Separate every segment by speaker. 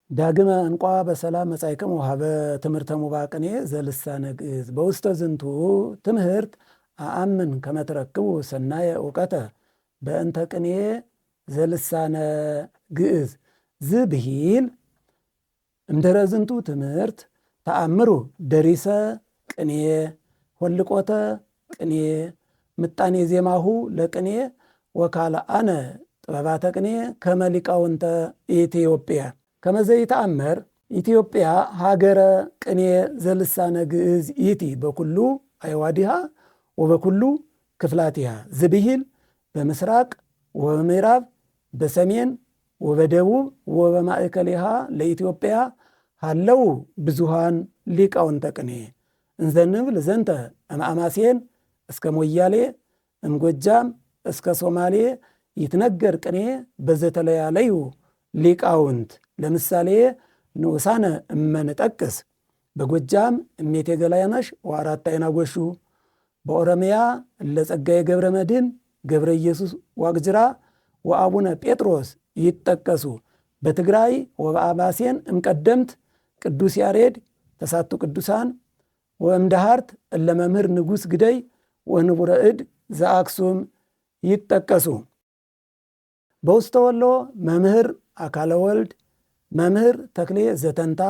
Speaker 1: ዳግመ እንቋ በሰላም መጻይክሙ ሀበ ትምህርተ ሙባቅኔ ዘልሳነ ግዕዝ በውስተ ዝንቱ ትምህርት አአምን ከመትረክቡ ሰናየ እውቀተ በእንተ ቅኔ ዘልሳነ ግዕዝ ዝብሂል እምድኅረ ዝንቱ ትምህርት ተአምሩ ደሪሰ ቅኔ ሆልቆተ ቅኔ ምጣኔ ዜማሁ ለቅኔ ወካልአነ ጥበባተ ቅኔ ከመ ሊቃውንተ ኢትዮጵያ ከመ ዘይተአመር ኢትዮጵያ ሀገረ ቅኔ ዘልሳነ ግዕዝ ይእቲ በኩሉ አዕዋዲሃ ወበኩሉ ክፍላቲሃ ዝብሂል በምስራቅ ወበምዕራብ በሰሜን ወበደቡብ ወበማእከሊሃ ለኢትዮጵያ ሃለው ብዙሃን ሊቃውንተ ቅኔ እንዘ ንብል ዘንተ እምአማሴን እስከ ሞያሌ እምጎጃም እስከ ሶማሌ ይትነገር ቅኔ በዘተለያለዩ ሊቃውንት ለምሳሌ ንዑሳነ እመንጠቅስ በጎጃም እሜቴ ገላያነሽ ወአራት አይናጎሹ በኦሮሚያ ለጸጋዬ ገብረ መድኅን ገብረ ኢየሱስ ዋቅጅራ ወአቡነ ጴጥሮስ ይጠቀሱ በትግራይ ወበአማሴን እምቀደምት ቅዱስ ያሬድ ተሳቱ ቅዱሳን ወእምዳሃርት እለመምህር ንጉሥ ግደይ ወንቡረ እድ ዘአክሱም ይጠቀሱ በውስተ ወሎ መምህር አካለ ወልድ መምህር ተክሌ ዘተንታ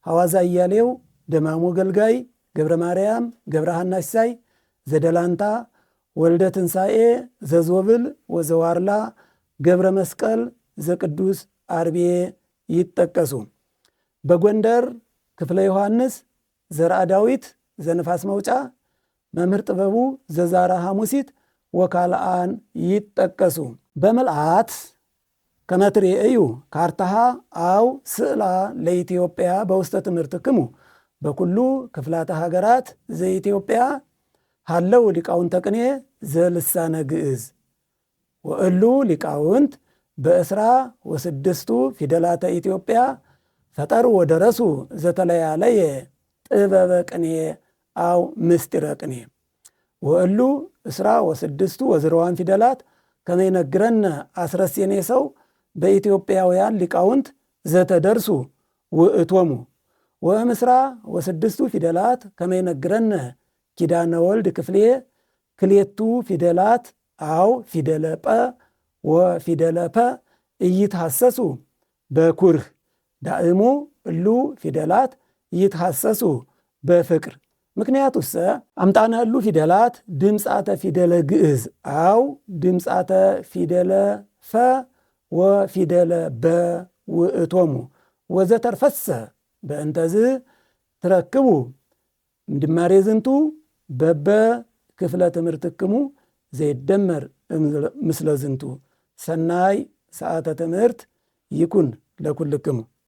Speaker 1: ሐዋዛ እያሌው ደማሞ ገልጋይ ገብረ ማርያም ገብረ ሐና ሲሳይ ዘደላንታ ወልደ ትንሣኤ ዘዞብል ወዘዋርላ ገብረ መስቀል ዘቅዱስ አርቤ ይጠቀሱ በጎንደር ክፍለ ዮሐንስ ዘርአ ዳዊት ዘንፋስ መውጫ መምህር ጥበቡ ዘዛራ ሐሙሲት ወካልአን ይጠቀሱ በምልአት ከመትሬእዩ ካርታሃ አው ስዕላ ለኢትዮጵያ በውስተ ትምህርትክሙ በኩሉ ክፍላተ ሀገራት ዘኢትዮጵያ ሃለው ሊቃውንተ ቅኔ ዘልሳነ ግዕዝ ወእሉ ሊቃውንት በእስራ ወስድስቱ ፊደላተ ኢትዮጵያ ፈጠሩ ወደረሱ ዘተለያለየ ጥበበ ቅኔ አው ምስጢረ ቅኔ ወእሉ እስራ ወስድስቱ ወዝረዋን ፊደላት ከመይነግረነ አስረሴኔ ሰው በኢትዮጵያውያን ሊቃውንት ዘተደርሱ ውእቶሙ ወእምስራ ወስድስቱ ፊደላት ከመይነግረነ ኪዳነ ወልድ ክፍሌ ክሌቱ ፊደላት አው ፊደለ ጰ ወፊደለ ፐ ኢይትሐሰሱ በኩርህ ዳእሙ እሉ ፊደላት ይትሐሰሱ በፍቅር ምክንያቱሰ አምጣነ እሉ ፊደላት ድምፃተ ፊደለ ግዕዝ አው ድምፃተ ፊደለ ፈ ወፊደለ በ ውእቶሙ ወዘተርፈሰ በእንተዝ ትረክቡ እምድማሬ ዝንቱ በበ ክፍለ ትምህርትክሙ ዘይደመር ምስለ ዝንቱ ሰናይ ሰዓተ ትምህርት ይኩን ለኩልክሙ